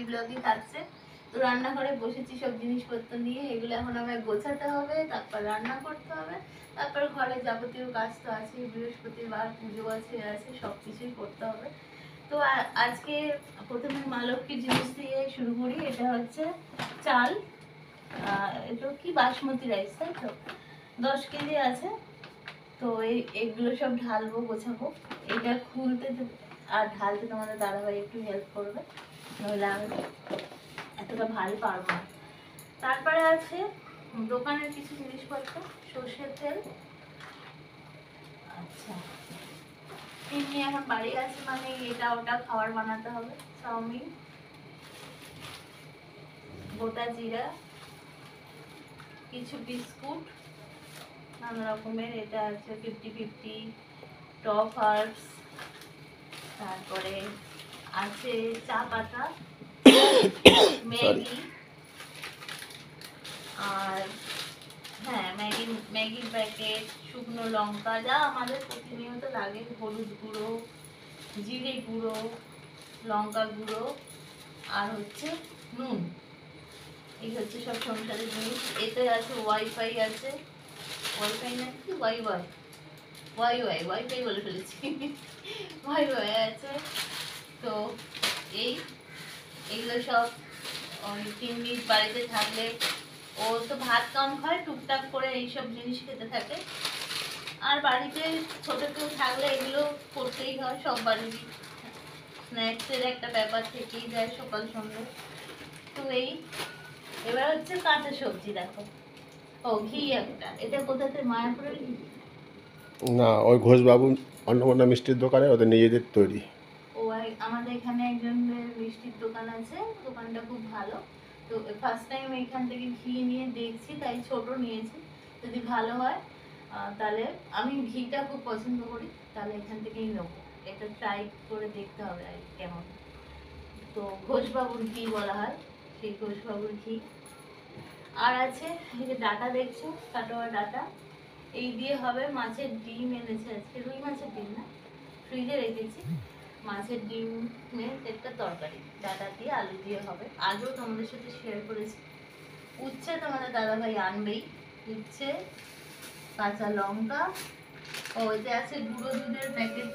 ব্লগই থাকছে। তো রান্নাঘরে বসেছি সব জিনিসপত্র নিয়ে, এগুলো এখন আমায় গোছাতে হবে, তারপর রান্না করতে হবে, তারপর ঘরে যাবতীয় কাজ তো আছে, বৃহস্পতিবার পুজো আছে সব কিছুই করতে হবে। তো আজকে প্রথমে মা লক্ষ্মীর জিনিস দিয়ে শুরু করি। এটা হচ্ছে চাল, এটা কি বাসমতি রাইস, তাই তো 10 কেজি আছে। তো এইগুলো সব ঢালবো, গোছাবো। এটা খুলতে আর ঢালতে তোমাদের দাদাভাই একটু হেল্প করবে, নইলে আমি এতটা ভারী পারবো না। তারপরে আছে দোকানের কিছু জিনিসপত্র, সর্ষের তেল। আচ্ছা, এমনি এখন বাড়ি আছে মানে এটা ওটা খাবার বানাতে হবে। চাউমিন, গোটা জিরা, কিছু বিস্কুট নানা রকমের, এটা আছে 50-50 টপ হার্বস। তারপরে আছে চা পাতা, ম্যাগি, আর হ্যাঁ ম্যাগির প্যাকেট, শুকনো লঙ্কা, যা আমাদের প্রতিনিয়ত লাগে, হলুদ গুঁড়ো, জিরে গুঁড়ো, লঙ্কা গুঁড়ো, আর হচ্ছে নুন। এই হচ্ছে সব সংসারের জিনিস। এতে আছে ওয়াইফাই, আছে ওয়াইফাই নাকি ওয়াইফাই বলে ফেলেছি ওয়াইফাই আছে। তো এইগুলো সব 3 মিনিট বাড়িতে থাকলে, ও তো ভাত কম খায়, টুকটাক করে এইসব জিনিস খেতে থাকে। আর বাড়িতে ছোট কেউ থাকলে এগুলো করতেই হয়, সব বাড়ির স্ন্যাক্সের একটা ব্যাপার থেকেই যায় সকাল সন্ধ্যে। তো এবার হচ্ছে কাঁচা সবজি, দেখো। ও ঘি একটা, এটা কোথাতে, মায়াপুরের ঘি না, ওই ঘোষবাবু অন্নপূর্ণা মিষ্টির দোকানে ওদের নিজেদের তৈরি। ও আমাদের এখানে একজনের মিষ্টির দোকান আছে, দোকানটা খুব ভালো। তো ফার্স্ট টাইম এখান থেকে ঘি নিয়ে দেখছি, তাই ছোট নিয়েছি। যদি ভালো হয় তাহলে, আমি ঘিটা খুব পছন্দ করি, তাহলে এখান থেকেই নেবো। এটা ট্রাই করে দেখতে হবে আর কেমন। তো ঘোষবাবুর ঘি বলা হয়, সেই ঘোষবাবুর ঘি। আর আছে এই যে ডাটা দেখছো, কাটোয়া ডাটা, এই দিয়ে হবে মাছের ডিম এনেছে আজকে, রুই মাছের ডিম না, ফ্রিজে রেখেছি। মাছের ডিমের একটা তরকারি, ডাটা দিয়ে আলু দিয়ে হবে। আগেও তোমাদের সাথে শেয়ার করেছি। উচ্ছে তোমাদের দাদাভাই আনবেই, উচ্ছে, কাঁচা লঙ্কা। ও এতে আছে গুঁড়ো দুধের প্যাকেট,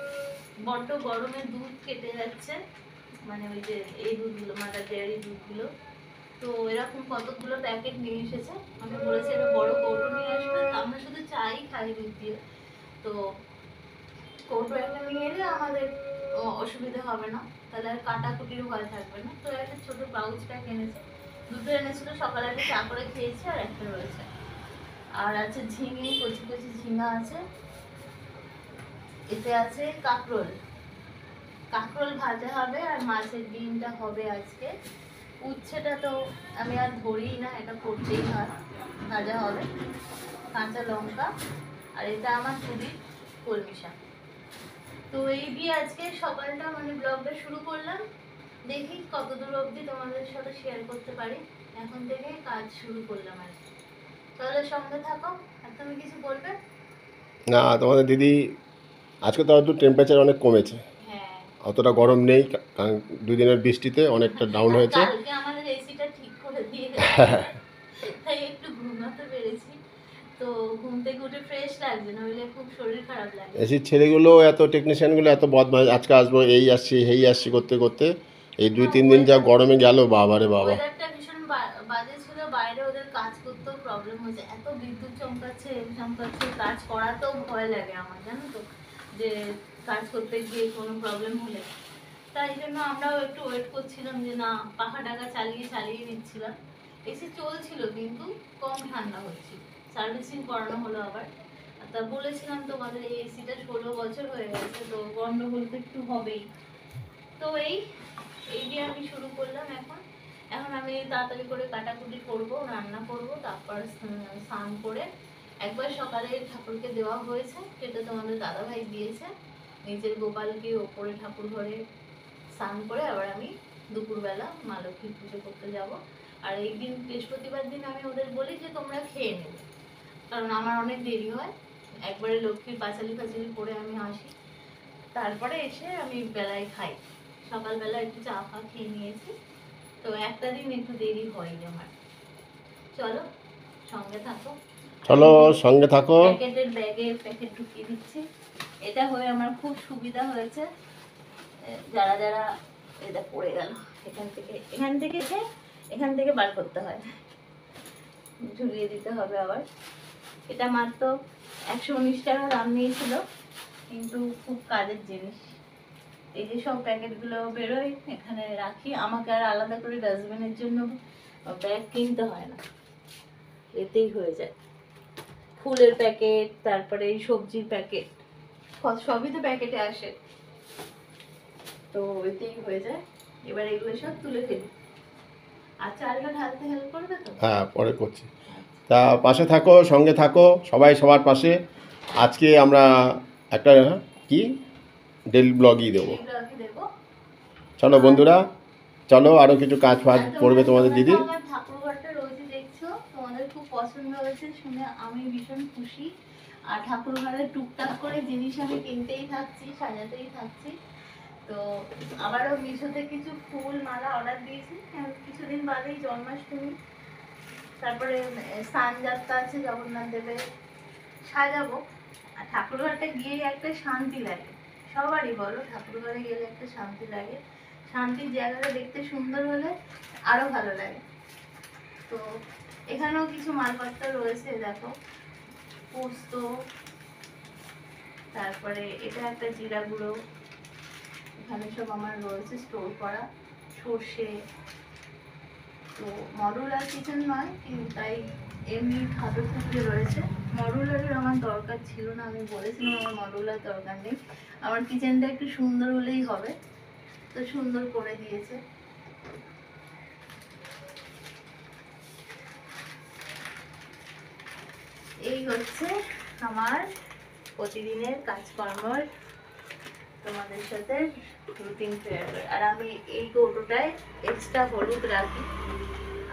বড্ড গরমে দুধ কেটে যাচ্ছে, মানে ওই যে এই দুধগুলো, মাদার ডেয়ারি দুধগুলো। তো এরকম কতগুলো প্যাকেট নিয়ে এসেছে, আমি বলেছি একটা বড় কৌটো নিয়ে আসবে, আমরা শুধু চাই খাই দুধ দিয়ে। তো কৌটো একটা নিয়ে এলে আমাদের অসুবিধা হবে না, তাহলে আর কাটাকুটির ভয় থাকবে না। তো একটা ছোট পাউচ প্যাক এনেছে, দুটো এনেছিল, সকালে একটা চা করে খেয়েছি, আর একটা রয়েছে। আর আছে ঝিঙে, কচি কচি ঝিঙা আছে। এতে আছে কাঁকরোল, কাঁকরোল ভাজা হবে, আর মাছের ডিমটা হবে আজকে। উচ্ছেটা তো আমি আর ধরিই না, এটা করতেই হয়, ভাজা হবে। কাঁচা লঙ্কা, আর এটা আমার চুরির কলমি শাক। তো এই দিয়ে আজকে সকালটা মানে ব্লগটা শুরু করলাম। দেখি কতদূর অবধি তোমাদের সাথে শেয়ার করতে পারি। এখন থেকে কাজ শুরু করলাম আর কি। তাহলে সঙ্গে থাকো। আর তুমি কিছু বলবে? না, তোমাদের দিদি আজকে তো একটু টেম্পারেচার অনেক কমেছে, হ্যাঁ, অতটা গরম নেই, কারণ 2 দিনের বৃষ্টিতে অনেকটা ডাউন আর হয়েছে। কালকে আমাদের এসিটা ঠিক করে দিয়ে গেছে, তাই একটু ঘুমাতে পেরেছি। তো ঘুম থেকে উঠে ফ্রেশ লাগছে, নইলে খুব শরীর খারাপ লাগে। এসির ছেলেগুলো এত, টেকনিশিয়ানগুলো এত বদমাশ, আজকে আসবো, এই আসছি এই আসছি করতে করতে এই না, 2-3 দিন যা গরমে গেল, বাবা রে বাবা। ওয়েদারটা ভীষণ বাজে ছিল, বাইরে ওদের কাজ করতেও প্রবলেম হয়েছে, এত বিদ্যুৎ চমকাচ্ছে চমকাচ্ছে, কাজ করাতেও ভয় লাগে আমার, জানো তো, যে কাজ করতে গিয়ে কোনো প্রবলেম হলে। তাই জন্য আমরাও একটু ওয়েট করছিলাম, যে না, পাখা টাকা চালিয়ে চালিয়ে নিচ্ছিলাম। এসি চলছিল কিন্তু কম ঠান্ডা হচ্ছিল। সার্ভিসিং করানো হলো আবার। তা বলেছিলাম তোমাদের এই এসিটা 16 বছর হয়ে গেছে, তো গন্ডগোল তো একটু হবেই। তো এই দিয়ে আমি শুরু করলাম এখন। এখন আমি তাড়াতাড়ি করে কাটাকুটি করব, রান্না করব, তারপর স্নান করে, একবার সকালে ঠাকুরকে দেওয়া হয়েছে, সেটা তোমাদের দাদাভাই দিয়েছে। নিজের গোপালকে ওপরে ঠাকুর ঘরে স্নান করে আবার আমি দুপুরবেলা মা লক্ষ্মীর পুজো করতে যাব। আর এই দিন বৃহস্পতিবার দিন আমি ওদের বলি যে তোমরা খেয়ে নেবে, কারণ আমার অনেক দেরি হয়। একবারে লক্ষ্মীর পাঁচালি ফাঁচালি করে আমি আসি, তারপরে এসে আমি বেলায় খাই। সকালবেলা একটু চা ফা খেয়ে নিয়েছি, তো একটা দিন একটু দেরি হয় আমার। চলো সঙ্গে থাকো। চলো সঙ্গে থাকো। প্যাকেটের ব্যাগে প্যাকেট ঢুকিয়ে দিচ্ছি। এটা হয়ে আমার খুব সুবিধা হয়েছে। যারা যারা এটা পড়ে গেল, এখান থেকে বার করতে হয়, ঝুলিয়ে দিতে হবে আবার। এটা মাত্র 119 টাকা দাম নিয়েছিল, কিন্তু খুব কাজের জিনিস। এই যে সব প্যাকেটগুলো বেরোয়, এখানে রাখি। আমাকে আর আলাদা করে ডাস্টবিনের জন্য ব্যাগ কিনতে হয় না, এতেই হয়ে যায়। ফুলের প্যাকেট, তারপরে এই সবজির প্যাকেট, সবই তো প্যাকেটে আসে, তো এতেই হয়ে যায়। এবার এগুলো সব তুলে ফেলি। আর চালটা ঢালতে হেল্প করবে তো? হ্যাঁ, পরে করছি। তা পাশে থাকো, সঙ্গে থাকো, সবাই সবার পাশে। আজকে আমরা একটা কি ডেইলি ব্লগই দেবো। চলো বন্ধুরা, চলো আরও কিছু কাজ ফাজ করবে তোমাদের দিদি। আমার ঠাকুরঘরটা রোজই দেখছো, তোমাদের খুব পছন্দ হয়েছে শুনে আমি ভীষণ খুশি। আর ঠাকুরঘরে টুকটাক করে জিনিস আমি কিনতেই থাকছি, সাজাতেই থাকছি। তো আবারও মিশোতে কিছু ফুল মালা অর্ডার দিয়েছি, কিছুদিন বাদেই জন্মাষ্টমী, তারপরে স্নানযাত্রা আছে জগন্নাথ দেবের, সাজাবো। আর ঠাকুরঘরটা গিয়ে একটা শান্তি লাগে, সবারই বলো, ঠাকুরঘরে গেলে একটা শান্তি লাগে। শান্তির জায়গাটা দেখতে সুন্দর হলে আরো ভালো লাগে। তো এখানেও কিছু মালপত্র রয়েছে, দেখো, পোস্ত, তারপরে এটা একটা জিরা গুঁড়ো, এখানে সব আমার রয়েছে স্টোর করা, সর্ষে। তো মডুলার কিচেন নয়, কিন্তু তাই এমনি খাদ্য টুকরে রয়েছে। মডুলারের আমার দরকার ছিল না, আমি বলেছিলাম আমার মডুলার দরকার নেই, আমার কিচেনটা একটু সুন্দর হলেই হবে, তো সুন্দর করে দিয়েছে। এই হচ্ছে আমার প্রতিদিনের কাজকর্মর তোমাদের সাথে রুটিন শেয়ার। আর আমি এই কৌটোটায় এক্সট্রা হলুদ রাখি,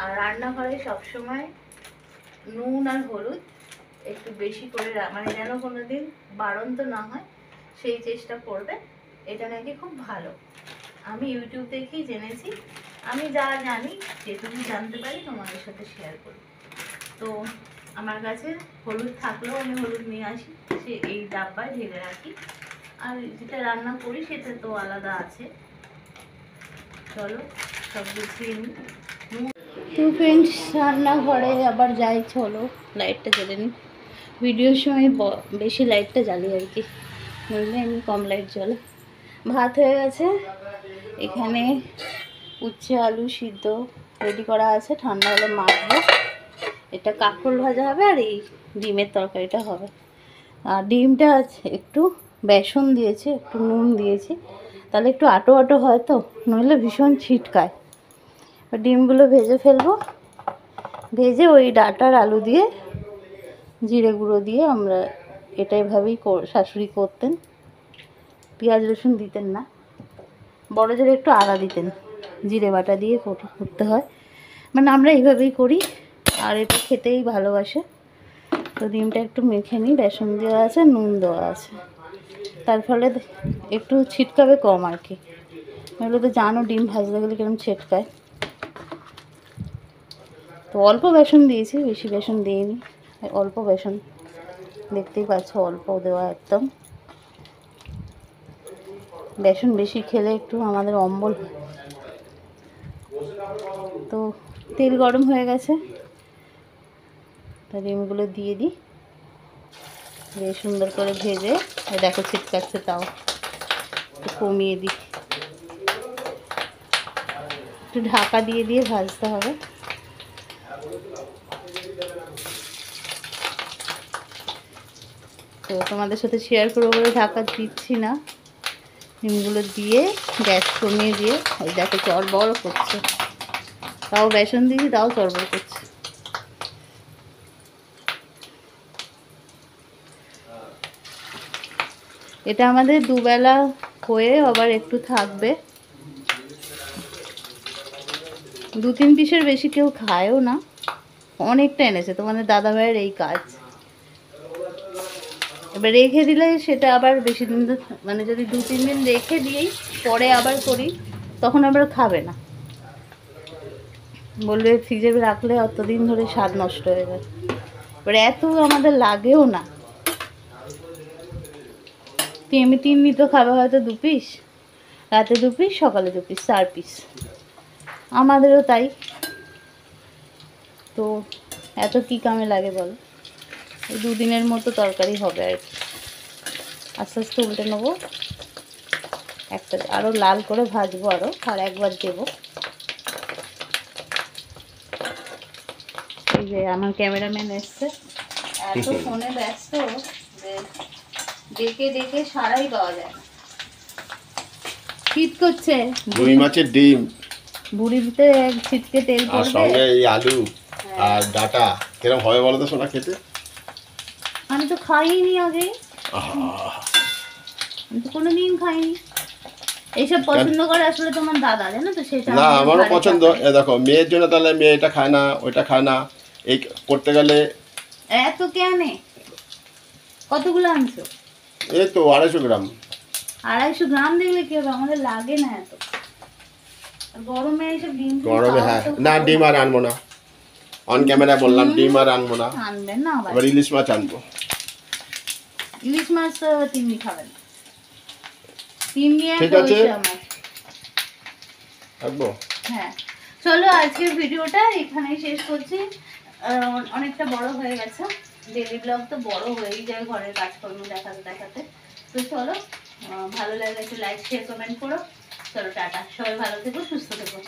আর রান্নাঘরে সবসময় নুন আর হলুদ একটু বেশি করে মানে যেন কোনোদিন বাড়ন্ত না হয়, সেই চেষ্টা করবে। এটা নাকি খুব ভালো, আমি ইউটিউব দেখেই জেনেছি। আমি যা জানি যেটুকু জানতে পারি তোমাদের সাথে শেয়ার করি। তো আমার কাছে হলুদ থাকলেও আমি হলুদ নিয়ে আসি, সে এই ডাব্বায় ঢেলে রাখি। আর যেটা রান্না করি সেটা তো আলাদা আছে। চলো সব গুছিয়ে নিই। তো ফ্রেন্ডস, রান্নাঘরে আবার যাই, চলো লাইটটা জ্বেলে নিই। ভিডিওর সময় বেশি লাইটটা জ্বালি আর কি, নইলে আমি কম লাইট জ্বলে। ভাত হয়ে গেছে, এখানে উচ্ছে আলু সিদ্ধ রেডি করা আছে, ঠান্ডা হলে মাখবো। এটা কাঁকরোল ভাজা হবে, আর এই ডিমের তরকারিটা হবে। আর ডিমটা একটু বেসন দিয়েছি, একটু নুন দিয়েছি, তাহলে একটু আটো আটো হয়, তো নইলে ভীষণ ছিটকায়। ডিমগুলো ভেজে ফেলবো, ভেজে ওই ডাঁটার আলু দিয়ে জিরে গুঁড়ো দিয়ে, আমরা এটা এভাবেই শাশুড়ি করতেন, পেঁয়াজ রসুন দিতেন না, বড় জোরে একটু আদা দিতেন, জিরে বাটা দিয়ে করতে হয়, মানে আমরা এইভাবেই করি। আর এটা খেতেই ভালোবাসে। তো ডিমটা একটু মেখে নিই, বেসন দেওয়া আছে, নুন দেওয়া আছে, তার ফলে একটু ছিটকাবে কম আর কি। এগুলো তো জানো ডিম ভাজতে গেলে কিরকম ছিটকায়। তো অল্প বেসন দিয়েছি, বেশি বেসন দিইনি, অল্প বেসন, দেখতেই পাচ্ছ অল্প দেওয়া একদম। বেসন বেশি খেলে একটু আমাদের অম্বল হয়। তো তেল গরম হয়ে গেছে, তা ডিমগুলো দিয়ে দিই, বেশ সুন্দর করে ভেজে, দেখো ছিটকাচ্ছে, তাও একটু কমিয়ে দিই, একটু ঢাকা দিয়ে দিয়ে ভাজতে হবে। তো তোমাদের সাথে শেয়ার করবো বলে ঢাকা দিচ্ছি না, ডিমগুলো দিয়ে গ্যাস কমিয়ে দিয়ে, ওই দেখো চড়বড় করছে, তাও বেসন দিয়েছি, তাও চড়বড় করছে। এটা আমাদের দুবেলা হয়ে আবার একটু থাকবে, 2-3 পিসের বেশি কেউ খায়ও না, অনেকটা এনেছে তোমাদের দাদা ভাইয়ের এই কাজ। এবার রেখে দিলে সেটা আবার বেশি দিন, মানে যদি 2-3 দিন রেখে দিই পরে আবার করি, তখন আবার খাবে না। বলবে ফ্রিজে রাখলে অতদিন ধরে স্বাদ নষ্ট হয়ে যায়, এবারে এত আমাদের লাগেও না। আমি 3 তো খাবে হয়তো 2 পিস, রাতে 2 পিস, সকালে 2 পিস, 4 পিস। আমাদেরও তাই। তো এত কি কামে লাগে বলো? এই 2 দিনের মতো তরকারি হবে আর কি। আস্তে আস্তে উল্টে নেবো, একটা আরও লাল করে ভাজবো, আর একবার দেবো। এই যে আমার ক্যামেরাম্যান এসছে, এত ফোনে ব্যস্ত যে ডেকে ডেকে সারাই পাওয়া যায় না। শীত করছে, রুই মাছের ডিম বুড়িতে এক ছিটকে তেল আর পড়বে। সঙ্গে এই আলু আর ডাটা কিরকম হবে বলো তো সোনা খেতে? আমি তো খাইনি আগে, আহা! আমি তো কোনোদিন খাইনি। এইসব পছন্দ করে আসলে তোমার দাদা, জানো তো, সেটা না আমাদের আমারও ঘরে পছন্দ। থাকে। এ দেখো মেয়ের জন্য তাহলে মেয়ে এটা খায় না, ওইটা খায় না, এই করতে গেলে এত কেনে? কতগুলো আনছো? এই তো 250 গ্রাম। 250 গ্রাম দেখলে কি হবে, আমাদের লাগে না এত। আর গরমে এইসব ডিম টিম গরমে খাওয়া হ্যাঁ, তো না ভালো ডিম আর আনবো না, অন ক্যামেরা বললাম ডিম আর আনবো না। আনবেন না আবার। এবার ইলিশ মাছ আনবো। ইলিশ মাছ তো তিন্নি খাবেন, তিন্নি আর ঠিক আছে। সরিষা মাছ। থাকবো। হ্যাঁ, চলো আজকের ভিডিওটা এখানেই শেষ করছি। অনেকটা বড় হয়ে গেছে, ডেইলি ব্লগ তো বড় হয়েই যায় ঘরের কাজকর্ম দেখাতে দেখাতে। তো চলো, ভালো লাগলে একটু লাইক শেয়ার কমেন্ট করো। চলো টাটা, সবাই ভালো থেকো, সুস্থ থেকো।